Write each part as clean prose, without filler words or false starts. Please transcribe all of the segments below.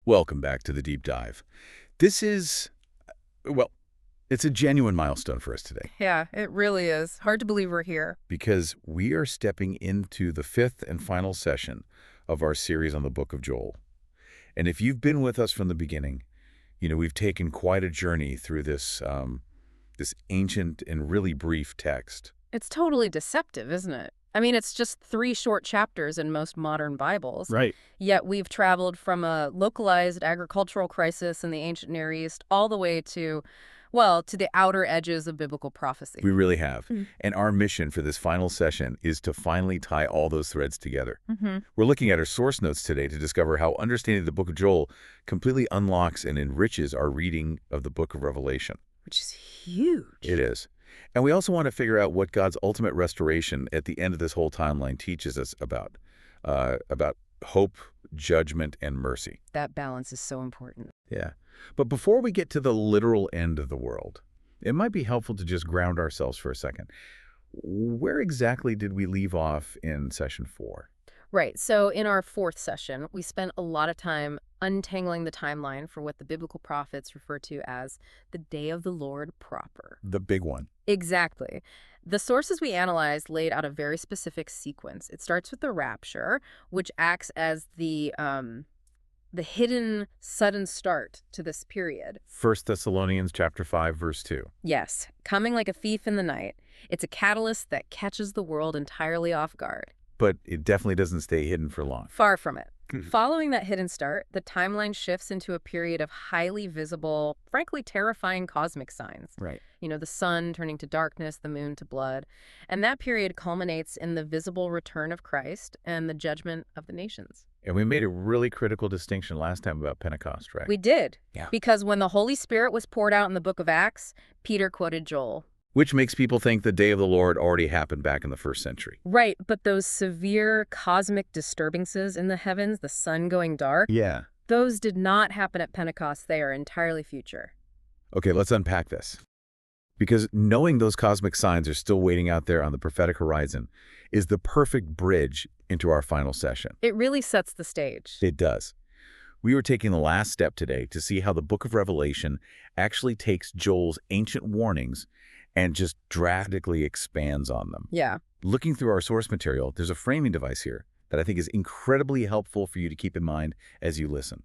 Welcome back to the Deep Dive. This is, well, it's a genuine milestone for us today Yeah, it really is. Hard to believe we're here. because we are stepping into the fifth and final session of our series on the book of Joel. And if you've been with us from the beginning, we've taken quite a journey through this ancient and really brief text. It's totally deceptive, isn't it? I mean, it's just 3 short chapters in most modern Bibles. Right. Yet we've traveled from a localized agricultural crisis in the ancient Near East all the way to, well, to the outer edges of biblical prophecy. We really have. Mm. And our mission for this final session is to finally tie all those threads together. Mm-hmm. We're looking at our source notes today to discover how understanding the book of Joel completely unlocks and enriches our reading of the book of Revelation. Which is huge. It is. And we also want to figure out what God's ultimate restoration at the end of this whole timeline teaches us about hope, judgment, and mercy. That balance is so important. Yeah. But before we get to the literal end of the world, it might be helpful to just ground ourselves for a second. Where exactly did we leave off in session 4? Right. So in our 4th session, we spent a lot of time untangling the timeline for what the biblical prophets refer to as the day of the Lord proper. The big one. Exactly. The sources we analyzed laid out a very specific sequence. It starts with the rapture, which acts as the hidden sudden start to this period. 1 Thessalonians chapter 5, verse 2. Yes, coming like a thief in the night. It's a catalyst that catches the world entirely off guard. But it definitely doesn't stay hidden for long. Far from it. Following that hidden start, the timeline shifts into a period of highly visible, frankly terrifying cosmic signs. Right. The sun turning to darkness, the moon to blood. And that period culminates in the visible return of Christ and the judgment of the nations. And we made a really critical distinction last time about Pentecost, right? We did. Yeah. Because when the Holy Spirit was poured out in the book of Acts, Peter quoted Joel. Which makes people think the day of the Lord already happened back in the 1st century. Right, but those severe cosmic disturbances in the heavens, the sun going dark, Yeah. those did not happen at Pentecost. They are entirely future. Okay, let's unpack this. Because knowing those cosmic signs are still waiting out there on the prophetic horizon is the perfect bridge into our final session. It really sets the stage. It does. We were taking the last step today to see how the book of Revelation actually takes Joel's ancient warnings and just drastically expands on them. Yeah. Looking through our source material, there's a framing device here that I think is incredibly helpful for you to keep in mind as you listen.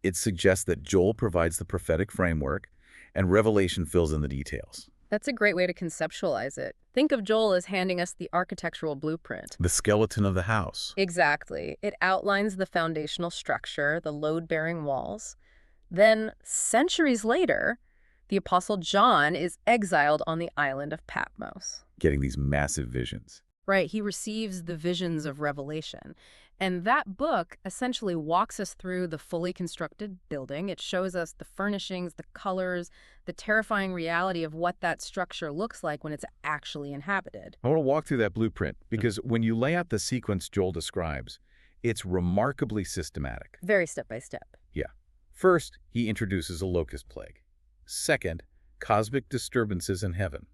It suggests that Joel provides the prophetic framework and Revelation fills in the details. That's a great way to conceptualize it. Think of Joel as handing us the architectural blueprint. The skeleton of the house. Exactly. It outlines the foundational structure, the load-bearing walls. Then, centuries later, the Apostle John is exiled on the island of Patmos. Getting these massive visions. Right, he receives the visions of Revelation. And that book essentially walks us through the fully constructed building. It shows us the furnishings, the colors, the terrifying reality of what that structure looks like when it's actually inhabited. I want to walk through that blueprint because when you lay out the sequence Joel describes, it's remarkably systematic. Very step by step. Yeah. First, he introduces a locust plague. Second, cosmic disturbances in heaven.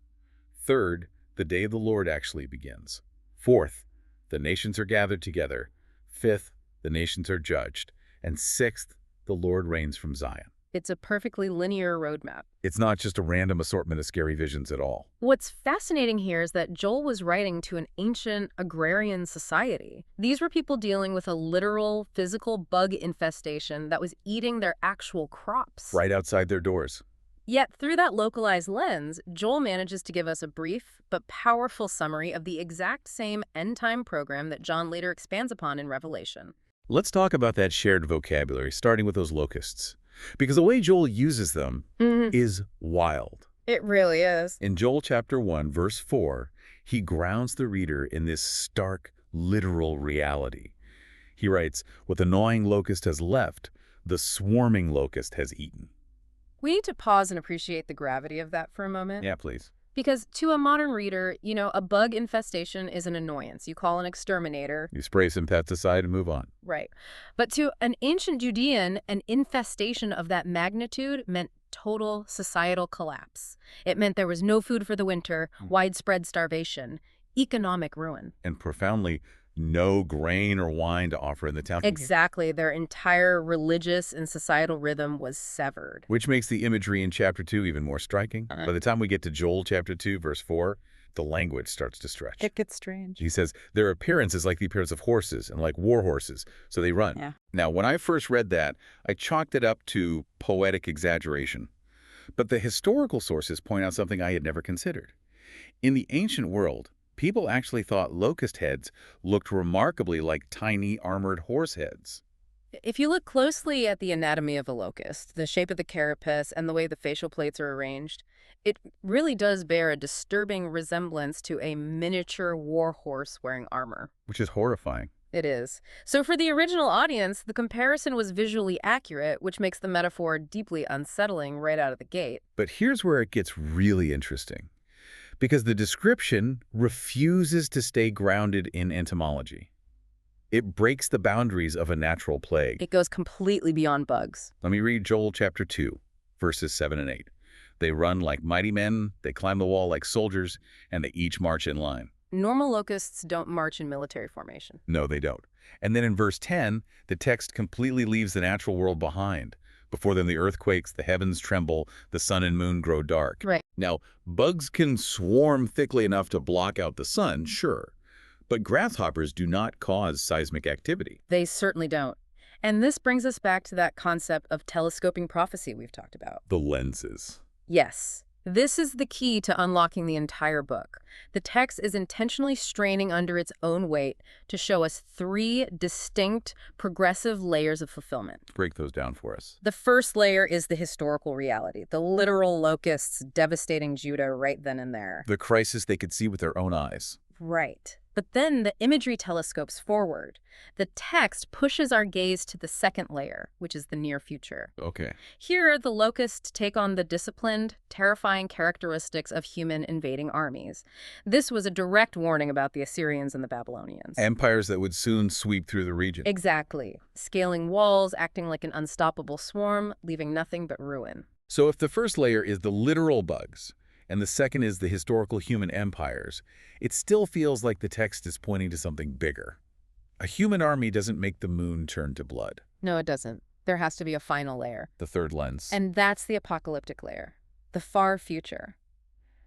Third, the day of the Lord actually begins. Fourth, the nations are gathered together. Fifth, the nations are judged. And sixth, the Lord reigns from Zion. It's a perfectly linear roadmap. It's not just a random assortment of scary visions at all. What's fascinating here is that Joel was writing to an ancient agrarian society. These were people dealing with a literal physical bug infestation that was eating their actual crops. Right outside their doors. Yet, through that localized lens, Joel manages to give us a brief but powerful summary of the exact same end-time program that John later expands upon in Revelation. Let's talk about that shared vocabulary, starting with those locusts. Because the way Joel uses them is wild. It really is. In Joel chapter 1, verse 4, he grounds the reader in this stark, literal reality. He writes, "What the gnawing locust has left, the swarming locust has eaten." We need to pause and appreciate the gravity of that for a moment. Yeah, please. Because to a modern reader, a bug infestation is an annoyance. You call an exterminator. You spray some pesticide and move on. Right. But to an ancient Judean, an infestation of that magnitude meant total societal collapse. It meant there was no food for the winter, widespread starvation, economic ruin. And profoundly, no grain or wine to offer in the temple. Exactly. Their entire religious and societal rhythm was severed. Which makes the imagery in chapter 2 even more striking. By the time we get to Joel chapter 2, verse 4, the language starts to stretch. It gets strange. He says, their appearance is like the appearance of horses and like war horses, so they run. Yeah. Now, when I first read that, I chalked it up to poetic exaggeration. But the historical sources point out something I had never considered. In the ancient world, people actually thought locust heads looked remarkably like tiny armored horse heads. If you look closely at the anatomy of a locust, the shape of the carapace and the way the facial plates are arranged, it really does bear a disturbing resemblance to a miniature war horse wearing armor. Which is horrifying. It is. So for the original audience, the comparison was visually accurate, which makes the metaphor deeply unsettling right out of the gate. But here's where it gets really interesting. Because the description refuses to stay grounded in entomology. It breaks the boundaries of a natural plague. It goes completely beyond bugs. Let me read Joel chapter 2, verses 7 and 8. They run like mighty men, they climb the wall like soldiers, and they each march in line. Normal locusts don't march in military formation. No, they don't. And then in verse 10, the text completely leaves the natural world behind. Before them the earth quakes, the heavens tremble, the sun and moon grow dark. Right. Now, bugs can swarm thickly enough to block out the sun, sure. But grasshoppers do not cause seismic activity. They certainly don't. And this brings us back to that concept of telescoping prophecy we've talked about. The lenses. Yes. This is the key to unlocking the entire book. The text is intentionally straining under its own weight to show us 3 distinct, progressive layers of fulfillment. Break those down for us. The first layer is the historical reality, the literal locusts devastating Judah right then and there. The crisis they could see with their own eyes. Right. But then the imagery telescopes forward. The text pushes our gaze to the second layer, which is the near future. Okay. Here, the locusts take on the disciplined, terrifying characteristics of human invading armies. This was a direct warning about the Assyrians and the Babylonians. Empires that would soon sweep through the region. Exactly. Scaling walls, acting like an unstoppable swarm, leaving nothing but ruin. So if the first layer is the literal bugs, and the second is the historical human empires, it still feels like the text is pointing to something bigger. A human army doesn't make the moon turn to blood. No, it doesn't. There has to be a final layer. The third lens. And that's the apocalyptic layer. The far future.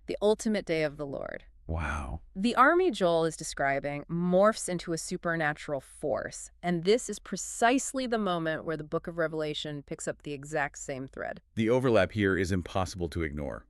The ultimate day of the Lord. Wow. The army Joel is describing morphs into a supernatural force, and this is precisely the moment where the book of Revelation picks up the exact same thread. The overlap here is impossible to ignore.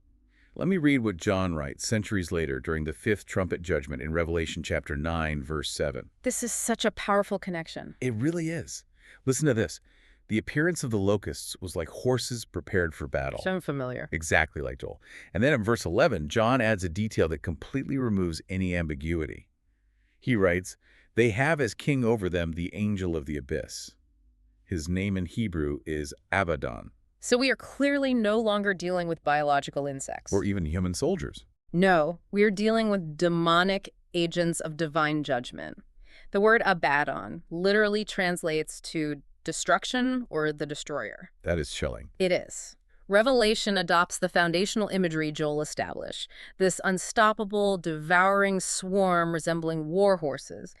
Let me read what John writes centuries later during the 5th trumpet judgment in Revelation chapter 9, verse 7. This is such a powerful connection. It really is. Listen to this. The appearance of the locusts was like horses prepared for battle. Sound familiar? Exactly like Joel. And then in verse 11, John adds a detail that completely removes any ambiguity. He writes, "They have as king over them the angel of the abyss." His name in Hebrew is Abaddon. So we are clearly no longer dealing with biological insects. Or even human soldiers. No, we are dealing with demonic agents of divine judgment. The word Abaddon literally translates to destruction or the destroyer. That is chilling. It is. Revelation adopts the foundational imagery Joel established, this unstoppable, devouring swarm resembling war horses,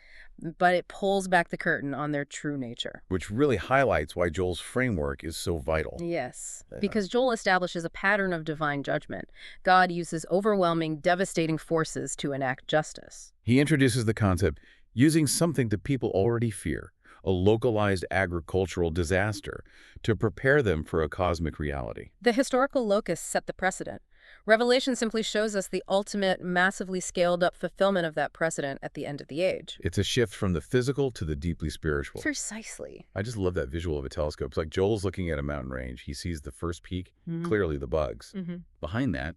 but it pulls back the curtain on their true nature. Which really highlights why Joel's framework is so vital. Yes, because Joel establishes a pattern of divine judgment. God uses overwhelming, devastating forces to enact justice. He introduces the concept using something that people already fear, a localized agricultural disaster, to prepare them for a cosmic reality. The historical locusts set the precedent. Revelation simply shows us the ultimate, massively scaled-up fulfillment of that precedent at the end of the age. It's a shift from the physical to the deeply spiritual. Precisely. I just love that visual of a telescope. It's like Joel's looking at a mountain range. He sees the first peak, clearly the bugs. Behind that,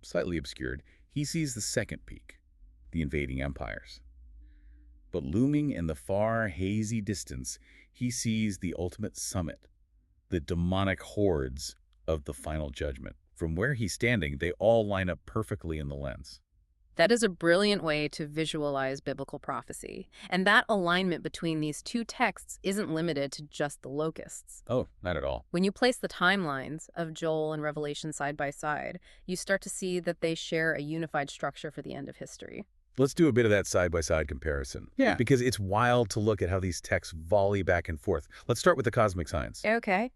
slightly obscured, he sees the second peak, the invading empires. But looming in the far, hazy distance, he sees the ultimate summit, the demonic hordes of the final judgment. From where he's standing, they all line up perfectly in the lens. That is a brilliant way to visualize biblical prophecy. And that alignment between these two texts isn't limited to just the locusts. Oh, not at all. When you place the timelines of Joel and Revelation side by side, you start to see that they share a unified structure for the end of history. Let's do a bit of that side-by-side comparison. Yeah. Because it's wild to look at how these texts volley back and forth. Let's start with the cosmic signs. Okay.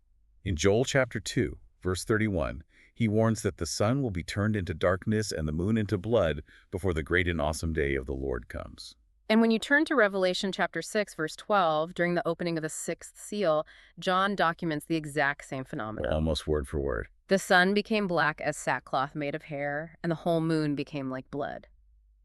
In Joel chapter 2, verse 31, he warns that the sun will be turned into darkness and the moon into blood before the great and awesome day of the Lord comes. And when you turn to Revelation chapter 6, verse 12, during the opening of the sixth seal, John documents the exact same phenomenon. Almost word for word. The sun became black as sackcloth made of hair, and the whole moon became like blood.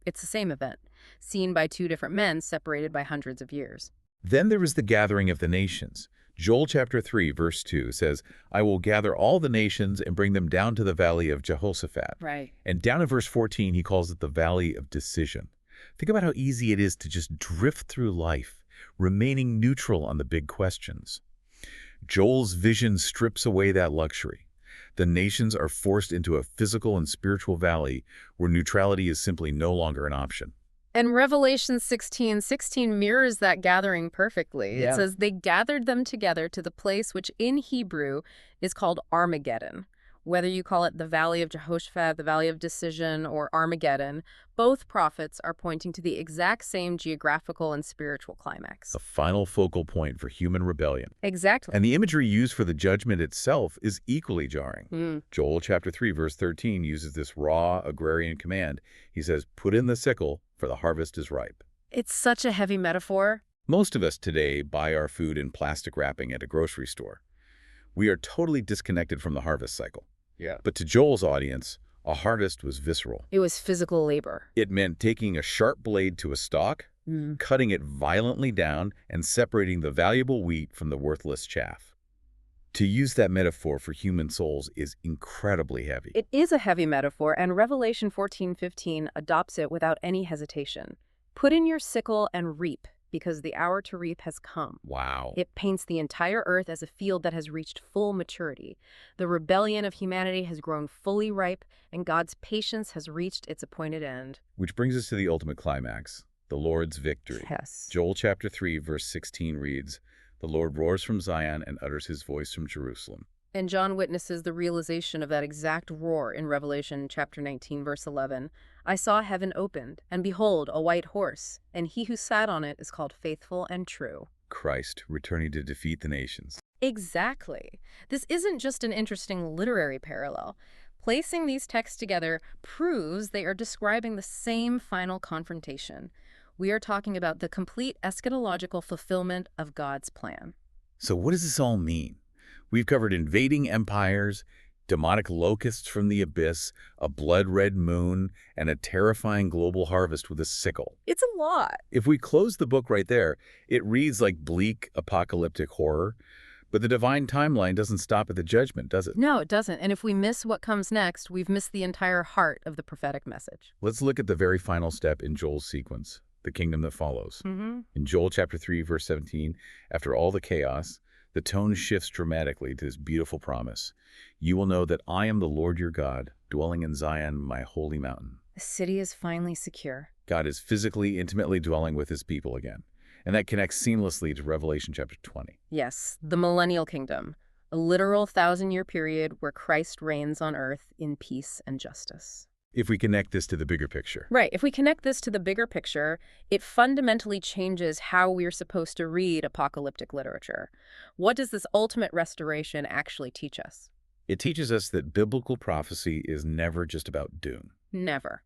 It's the same event, seen by two different men separated by hundreds of years. Then there is the gathering of the nations. Joel chapter 3, verse 2 says, I will gather all the nations and bring them down to the valley of Jehoshaphat. Right. And down in verse 14, he calls it the valley of decision. Think about how easy it is to just drift through life, remaining neutral on the big questions. Joel's vision strips away that luxury. The nations are forced into a physical and spiritual valley where neutrality is simply no longer an option. And Revelation 16:16 mirrors that gathering perfectly. Yeah. It says, they gathered them together to the place which in Hebrew is called Armageddon. Whether you call it the Valley of Jehoshaphat, the Valley of Decision, or Armageddon, both prophets are pointing to the exact same geographical and spiritual climax. The final focal point for human rebellion. Exactly. And the imagery used for the judgment itself is equally jarring. Joel chapter 3, verse 13 uses this raw agrarian command. He says, put in the sickle, for the harvest is ripe. It's such a heavy metaphor. Most of us today buy our food in plastic wrapping at a grocery store. We are totally disconnected from the harvest cycle. Yeah. But to Joel's audience, a harvest was visceral. It was physical labor. It meant taking a sharp blade to a stalk, cutting it violently down, and separating the valuable wheat from the worthless chaff. To use that metaphor for human souls is incredibly heavy. It is a heavy metaphor, and Revelation 14:15 adopts it without any hesitation. Put in your sickle and reap, because the hour to reap has come. Wow. It paints the entire earth as a field that has reached full maturity. The rebellion of humanity has grown fully ripe, and God's patience has reached its appointed end. Which brings us to the ultimate climax, the Lord's victory. Yes. Joel chapter 3, verse 16 reads, the Lord roars from Zion and utters his voice from Jerusalem. And John witnesses the realization of that exact roar in Revelation chapter 19, verse 11. I saw heaven opened, and behold, a white horse, and he who sat on it is called Faithful and True. Christ returning to defeat the nations. Exactly. This isn't just an interesting literary parallel. Placing these texts together proves they are describing the same final confrontation. We are talking about the complete eschatological fulfillment of God's plan. So what does this all mean? We've covered invading empires, demonic locusts from the abyss, a blood-red moon, and a terrifying global harvest with a sickle. It's a lot. If we close the book right there, it reads like bleak, apocalyptic horror. But the divine timeline doesn't stop at the judgment, does it? No, it doesn't. And if we miss what comes next, we've missed the entire heart of the prophetic message. Let's look at the very final step in Joel's sequence, the kingdom that follows. In Joel chapter 3, verse 17, after all the chaos, the tone shifts dramatically to this beautiful promise. You will know that I am the Lord your God, dwelling in Zion, my holy mountain. The city is finally secure. God is physically, intimately dwelling with his people again. And that connects seamlessly to Revelation chapter 20. Yes, the Millennial Kingdom, a literal 1,000-year period where Christ reigns on earth in peace and justice. If we connect this to the bigger picture. Right. If we connect this to the bigger picture, it fundamentally changes how we're supposed to read apocalyptic literature. What does this ultimate restoration actually teach us? It teaches us that biblical prophecy is never just about doom. Never.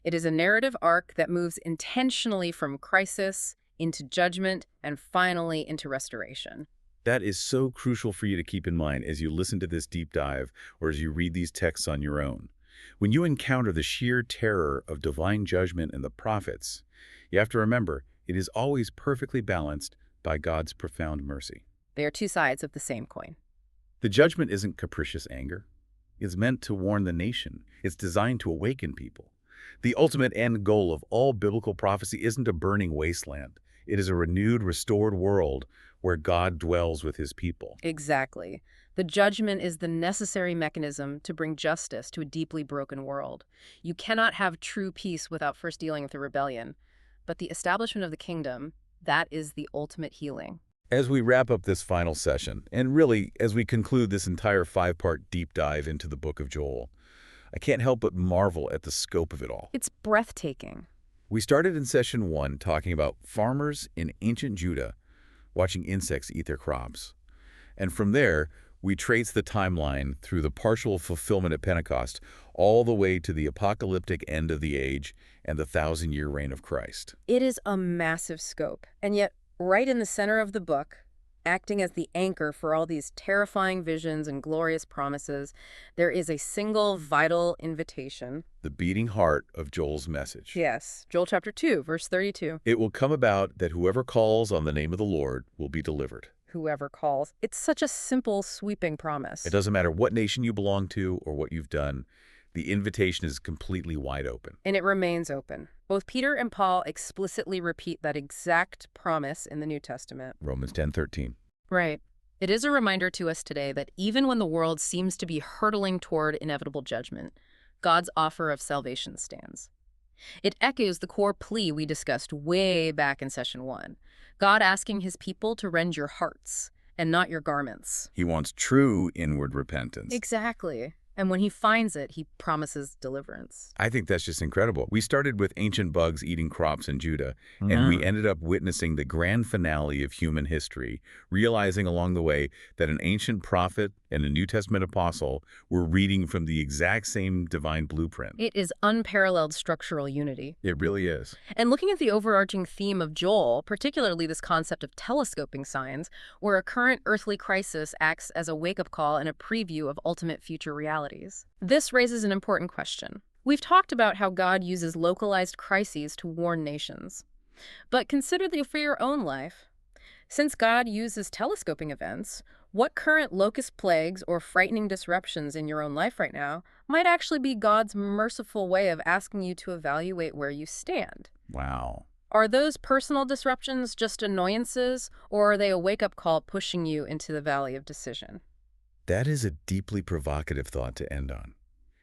It is a narrative arc that moves intentionally from crisis into judgment and finally into restoration. That is so crucial for you to keep in mind as you listen to this deep dive or as you read these texts on your own. When you encounter the sheer terror of divine judgment and the prophets, you have to remember it is always perfectly balanced by God's profound mercy. They are two sides of the same coin. The judgment isn't capricious anger. It's meant to warn the nation. It's designed to awaken people. The ultimate end goal of all biblical prophecy isn't a burning wasteland. It is a renewed, restored world where God dwells with his people. Exactly. The judgment is the necessary mechanism to bring justice to a deeply broken world. You cannot have true peace without first dealing with the rebellion. But the establishment of the kingdom, that is the ultimate healing. As we wrap up this final session, and really as we conclude this entire 5-part deep dive into the book of Joel, I can't help but marvel at the scope of it all. It's breathtaking. We started in session 1 talking about farmers in ancient Judah watching insects eat their crops. And from there, we trace the timeline through the partial fulfillment at Pentecost all the way to the apocalyptic end of the age and the 1,000-year reign of Christ. It is a massive scope, and yet right in the center of the book, acting as the anchor for all these terrifying visions and glorious promises, there is a single vital invitation. The beating heart of Joel's message. Yes, Joel chapter 2, verse 32. It will come about that whoever calls on the name of the Lord will be delivered. Whoever calls. It's such a simple, sweeping promise. It doesn't matter what nation you belong to or what you've done. The invitation is completely wide open. And it remains open. Both Peter and Paul explicitly repeat that exact promise in the New Testament. Romans 10:13. Right. It is a reminder to us today that even when the world seems to be hurtling toward inevitable judgment, God's offer of salvation stands. It echoes the core plea we discussed way back in session 1. God asking his people to rend your hearts and not your garments. He wants true inward repentance. Exactly. And when he finds it, he promises deliverance. I think that's just incredible. We started with ancient bugs eating crops in Judah, and we ended up witnessing the grand finale of human history, realizing along the way that an ancient prophet and a New Testament apostle were reading from the exact same divine blueprint. It is unparalleled structural unity. It really is. And looking at the overarching theme of Joel, particularly this concept of telescoping signs, where a current earthly crisis acts as a wake-up call and a preview of ultimate future realities. This raises an important question. We've talked about how God uses localized crises to warn nations. But consider for your own life. Since God uses telescoping events, what current locust plagues or frightening disruptions in your own life right now might actually be God's merciful way of asking you to evaluate where you stand? Wow. Are those personal disruptions just annoyances, or are they a wake-up call pushing you into the valley of decision? That is a deeply provocative thought to end on.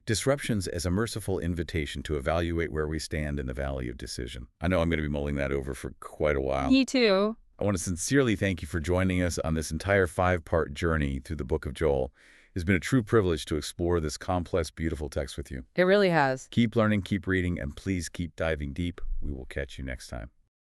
Disruptions as a merciful invitation to evaluate where we stand in the valley of decision. I know I'm going to be mulling that over for quite a while. Me too. I want to sincerely thank you for joining us on this entire 5-part journey through the book of Joel. It's been a true privilege to explore this complex, beautiful text with you. It really has. Keep learning, keep reading, and please keep diving deep. We will catch you next time.